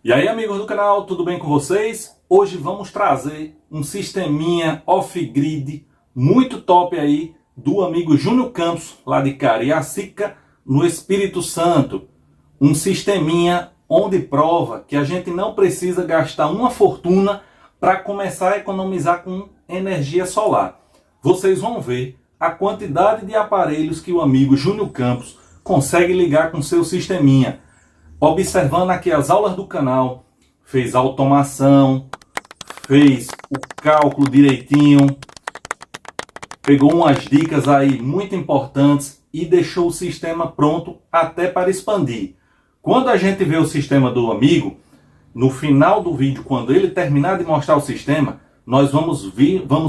E aí, amigos do canal, tudo bem com vocês? Hoje vamos trazer um sisteminha off-grid muito top aí do amigo Júnior Campos, lá de Cariacica, no Espírito Santo. Um sisteminha onde prova que a gente não precisa gastar uma fortuna para começar a economizar com energia solar. Vocês vão ver a quantidade de aparelhos que o amigo Júnior Campos consegue ligar com seu sisteminha. Observando aqui as aulas do canal, fez automação, fez o cálculo direitinho, pegou umas dicas aí muito importantes e deixou o sistema pronto até para expandir. Quando a gente vê o sistema do amigo, no final do vídeo, quando ele terminar de mostrar o sistema, nós vamos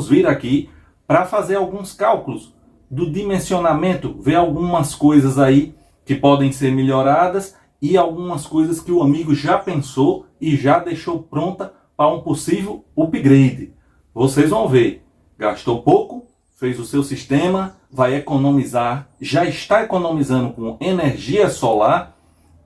vir aqui para fazer alguns cálculos do dimensionamento, ver algumas coisas aí que podem ser melhoradas e algumas coisas que o amigo já pensou e já deixou pronta para um possível upgrade. Vocês vão ver, gastou pouco, fez o seu sistema, vai economizar, já está economizando com energia solar,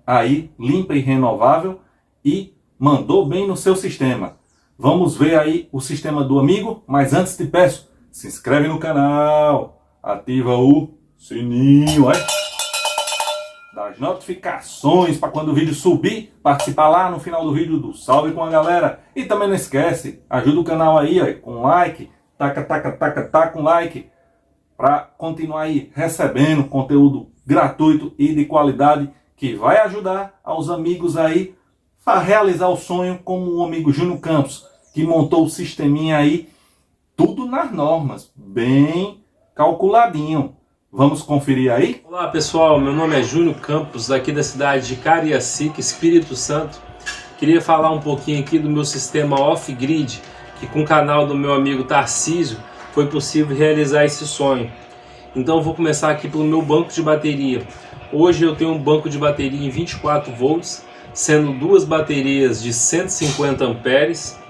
aí limpa e renovável, e mandou bem no seu sistema. Vamos ver aí o sistema do amigo, mas antes te peço, se inscreve no canal, ativa o sininho, das notificações para quando o vídeo subir, participar lá no final do vídeo do Salve com a Galera. E também não esquece, ajuda o canal aí com like, taca um like, para continuar aí recebendo conteúdo gratuito e de qualidade que vai ajudar aos amigos aí a realizar o sonho, como o amigo Júnior Campos, que montou o sisteminha aí, tudo nas normas, bem calculadinho. Vamos conferir aí? Olá pessoal, meu nome é Júnior Campos, aqui da cidade de Cariacica, Espírito Santo. Queria falar um pouquinho aqui do meu sistema off-grid, que com o canal do meu amigo Tarcísio foi possível realizar esse sonho. Então eu vou começar aqui pelo meu banco de bateria. Hoje eu tenho um banco de bateria em 24 volts, sendo duas baterias de 150 amperes.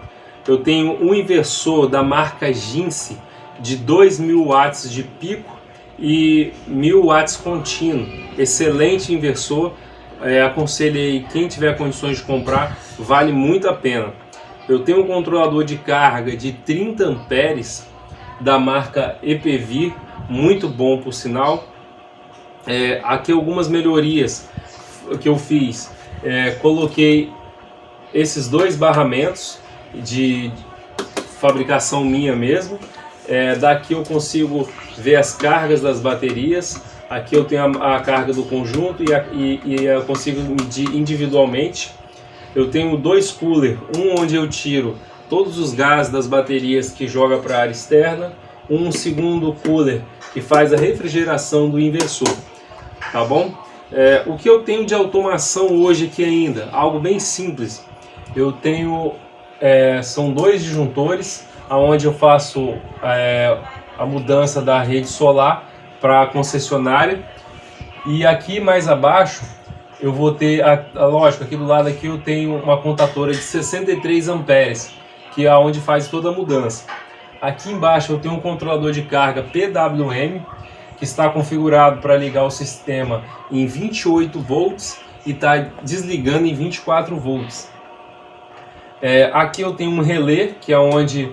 Eu tenho um inversor da marca Ginse de 2.000 watts de pico e 1.000 watts contínuo. Excelente inversor, aconselhei quem tiver condições de comprar, vale muito a pena. Eu tenho um controlador de carga de 30 amperes da marca EPV, muito bom por sinal. Aqui algumas melhorias que eu fiz, coloquei esses dois barramentos de fabricação minha mesmo. Daqui eu consigo ver as cargas das baterias. Aqui eu tenho a carga do conjunto e eu consigo medir individualmente. Eu tenho dois coolers, um onde eu tiro todos os gases das baterias que joga para a área externa, um segundo cooler que faz a refrigeração do inversor, tá bom? O que eu tenho de automação hoje aqui ainda, algo bem simples. Eu tenho, são dois disjuntores, onde eu faço a mudança da rede solar para a concessionária, e aqui mais abaixo eu vou ter, lógico, aqui do lado aqui eu tenho uma contatora de 63 amperes, que é onde faz toda a mudança. Aqui embaixo eu tenho um controlador de carga PWM, que está configurado para ligar o sistema em 28 volts e está desligando em 24 volts. Aqui eu tenho um relé, que é onde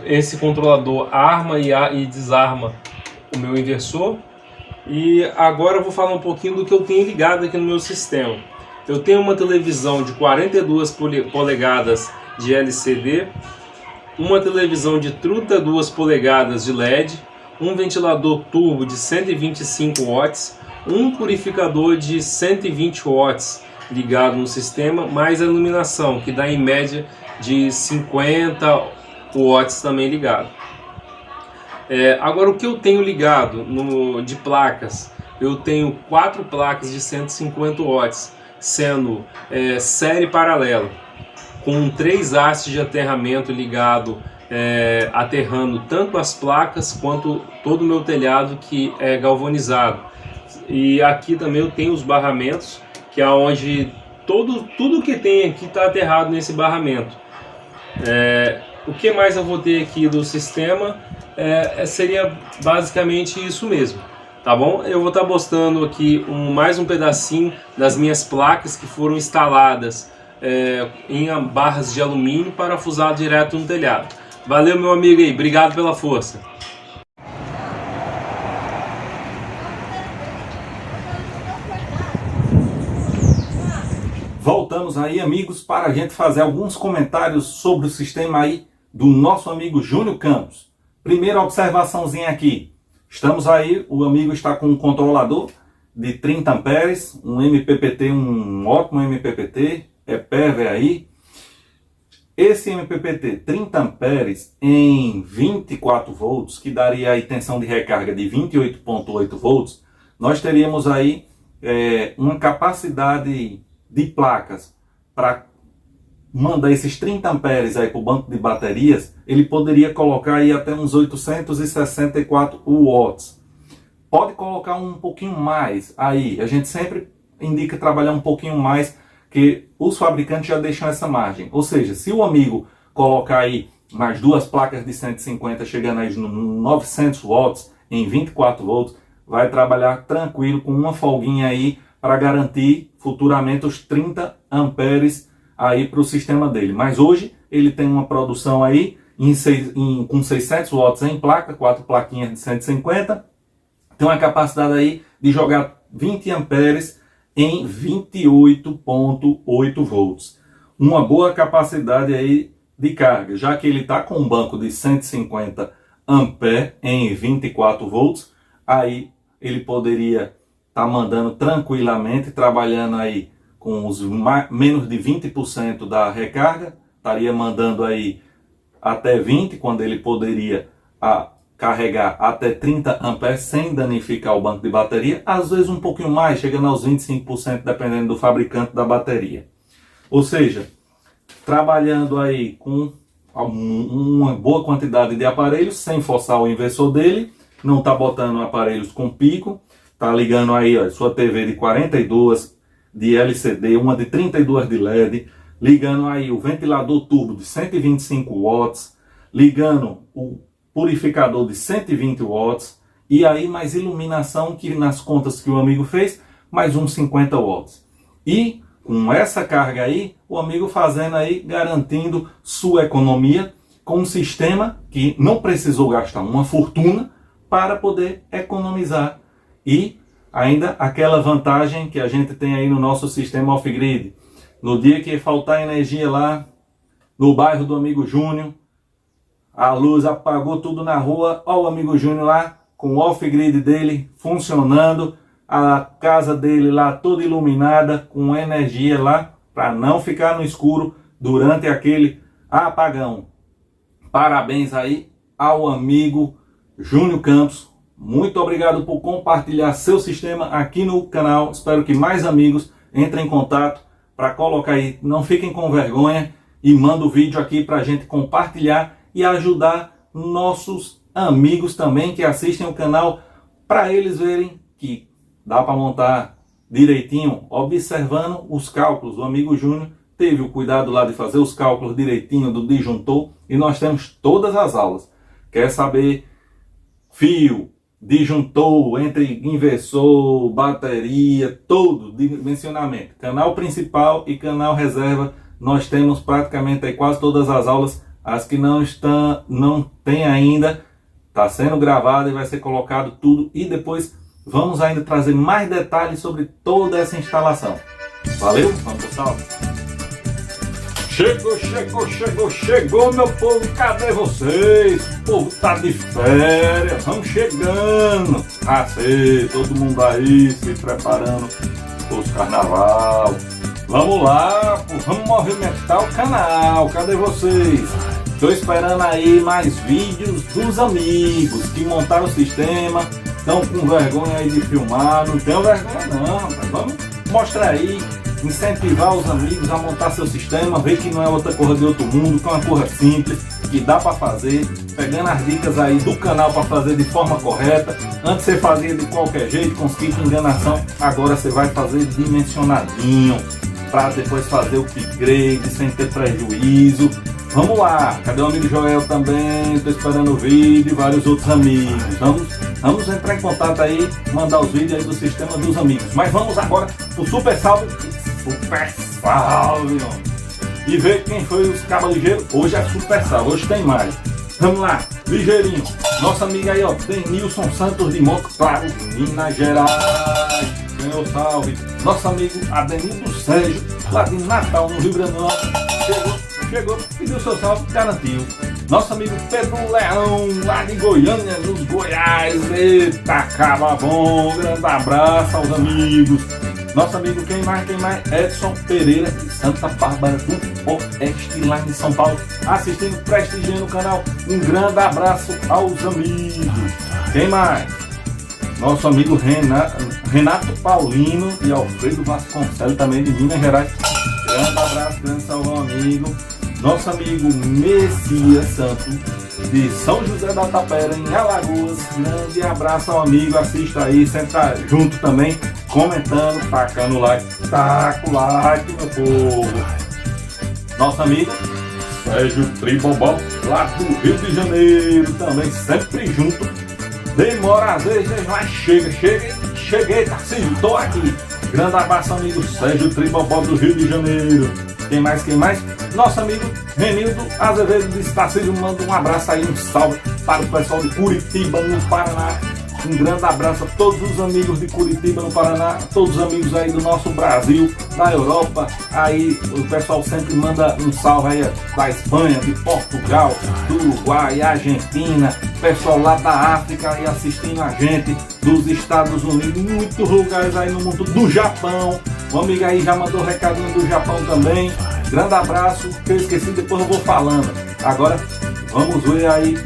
esse controlador arma e desarma o meu inversor. E agora eu vou falar um pouquinho do que eu tenho ligado aqui no meu sistema. Eu tenho uma televisão de 42 polegadas de LCD, uma televisão de 32 polegadas de LED, um ventilador turbo de 125 watts, um purificador de 120 watts ligado no sistema, mais a iluminação, que dá em média de 50 watts também ligado. Agora o que eu tenho ligado de placas, eu tenho 4 placas de 150 watts, sendo série paralela, com 3 hastes de aterramento ligado, aterrando tanto as placas quanto todo o meu telhado, que é galvanizado. E aqui também eu tenho os barramentos, que é onde tudo que tem aqui está aterrado nesse barramento. O que mais eu vou ter aqui do sistema seria basicamente isso mesmo, tá bom? Eu vou estar mostrando aqui mais um pedacinho das minhas placas que foram instaladas em barras de alumínio parafusado direto no telhado. Valeu, meu amigo aí, obrigado pela força. Voltamos aí, amigos, para a gente fazer alguns comentários sobre o sistema aí do nosso amigo Júnior Campos. Primeira observaçãozinha aqui. Estamos aí, o amigo está com um controlador de 30 amperes, um MPPT, um ótimo MPPT, PEV aí. Esse MPPT 30 amperes em 24 volts, que daria aí tensão de recarga de 28,8 volts, nós teríamos aí uma capacidade de placas para mandar esses 30 amperes aí para o banco de baterias. Ele poderia colocar aí até uns 864 watts. Pode colocar um pouquinho mais aí, a gente sempre indica trabalhar um pouquinho mais, que os fabricantes já deixam essa margem. Ou seja, se o amigo colocar aí mais duas placas de 150 chegando aí no 900 watts em 24 volts, vai trabalhar tranquilo com uma folguinha aí para garantir futuramente os 30 amperes aí para o sistema dele. Mas hoje ele tem uma produção aí com 600 watts em placa, 4 plaquinhas de 150, tem uma capacidade aí de jogar 20 amperes em 28,8 volts. Uma boa capacidade aí de carga, já que ele está com um banco de 150 amperes em 24 volts, aí ele poderia estar mandando tranquilamente, trabalhando aí com os menos de 20% da recarga, estaria mandando aí até 20, quando ele poderia carregar até 30 amperes sem danificar o banco de bateria, às vezes um pouquinho mais, chegando aos 25%, dependendo do fabricante da bateria. Ou seja, trabalhando aí com uma boa quantidade de aparelhos, sem forçar o inversor dele, não está botando aparelhos com pico, está ligando aí ó, sua TV de 42 de LCD, uma de 32 de LED, ligando aí o ventilador turbo de 125 watts, ligando o purificador de 120 watts, e aí mais iluminação, que nas contas que o amigo fez, mais uns 50 watts. E com essa carga aí, o amigo fazendo aí, garantindo sua economia, com um sistema que não precisou gastar uma fortuna para poder economizar. E ainda aquela vantagem que a gente tem aí no nosso sistema off-grid. No dia que faltar energia lá no bairro do amigo Júnior, a luz apagou tudo na rua, ó o amigo Júnior lá com o off-grid dele funcionando, a casa dele lá toda iluminada, com energia lá, para não ficar no escuro durante aquele apagão. Parabéns aí ao amigo Júnior Campos. Muito obrigado por compartilhar seu sistema aqui no canal. Espero que mais amigos entrem em contato para colocar aí. Não fiquem com vergonha e manda o vídeo aqui para a gente compartilhar e ajudar nossos amigos também que assistem o canal, para eles verem que dá para montar direitinho, observando os cálculos. O amigo Júnior teve o cuidado lá de fazer os cálculos direitinho do disjuntor, e nós temos todas as aulas. Quer saber fio, disjuntor, entre inversor, bateria, todo dimensionamento, canal principal e canal reserva, nós temos praticamente aí quase todas as aulas. As que não tem ainda, está sendo gravado e vai ser colocado tudo, e depois vamos ainda trazer mais detalhes sobre toda essa instalação. Valeu? Vamos pro salve. Chegou, meu povo, cadê vocês? O povo tá de férias, vamos chegando. Todo mundo aí se preparando para os carnaval. Vamos lá, vamos movimentar o canal, cadê vocês? Estou esperando aí mais vídeos dos amigos que montaram o sistema, estão com vergonha aí de filmar. Não tenho vergonha não, mas vamos mostrar aí, incentivar os amigos a montar seu sistema, ver que não é outra coisa de outro mundo, que é uma coisa simples, que dá para fazer, pegando as dicas aí do canal para fazer de forma correta. Antes você fazia de qualquer jeito, com kit de enganação, agora você vai fazer dimensionadinho, para depois fazer o upgrade sem ter prejuízo. Vamos lá, cadê o amigo Joel também? Tô esperando o vídeo e vários outros amigos. Vamos entrar em contato aí, mandar os vídeos aí do sistema dos amigos. Mas vamos agora pro Super Salve. Super Salve, ó. E ver quem foi os cabos ligeiros. Hoje é Super Salve, hoje tem mais. Vamos lá, ligeirinho. Nossa amiga aí, ó, tem Nilson Santos de Monte Claro, Minas Gerais. Meu salve. Nosso amigo Adenildo Sérgio, lá de Natal, no Rio Grande do Norte. Chegou, pediu seu salve, garantiu. Nosso amigo Pedro Leão, lá de Goiânia, nos Goiás. Eita, caba bom. Grande abraço aos amigos. Nosso amigo, quem mais? Edson Pereira, de Santa Bárbara do Oeste, lá em São Paulo, assistindo, prestigiando o canal. Um grande abraço aos amigos. Quem mais? Nosso amigo Renato Paulino e Alfredo Vasconcelos, também de Minas Gerais. Grande abraço, grande salve, amigo. Nosso amigo Messias Santos, de São José da Tapera, em Alagoas. Grande abraço ao amigo, assista aí, sempre tá junto também, comentando, tacando o like. Taca o like, meu povo. Nosso amigo Sérgio Tribobó, lá do Rio de Janeiro, também sempre junto. Demora às vezes, mas cheguei, Tarcísio, tô aqui. Grande abraço, amigo Sérgio Tribobó do Rio de Janeiro. Quem mais? Nosso amigo Renildo Azevedo de Tarcísio, manda um abraço aí, um salve para o pessoal de Curitiba, no Paraná. Um grande abraço a todos os amigos de Curitiba, no Paraná, todos os amigos aí do nosso Brasil, da Europa. Aí o pessoal sempre manda um salve aí da Espanha, de Portugal, do Uruguai, Argentina, pessoal lá da África aí assistindo a gente, dos Estados Unidos, muitos lugares aí no mundo, do Japão. O amigo aí já mandou um recadinho do Japão também. Grande abraço, que eu esqueci, depois eu vou falando. Agora vamos ver aí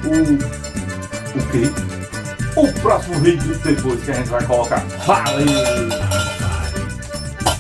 o próximo vídeo depois que a gente vai colocar. Valeu!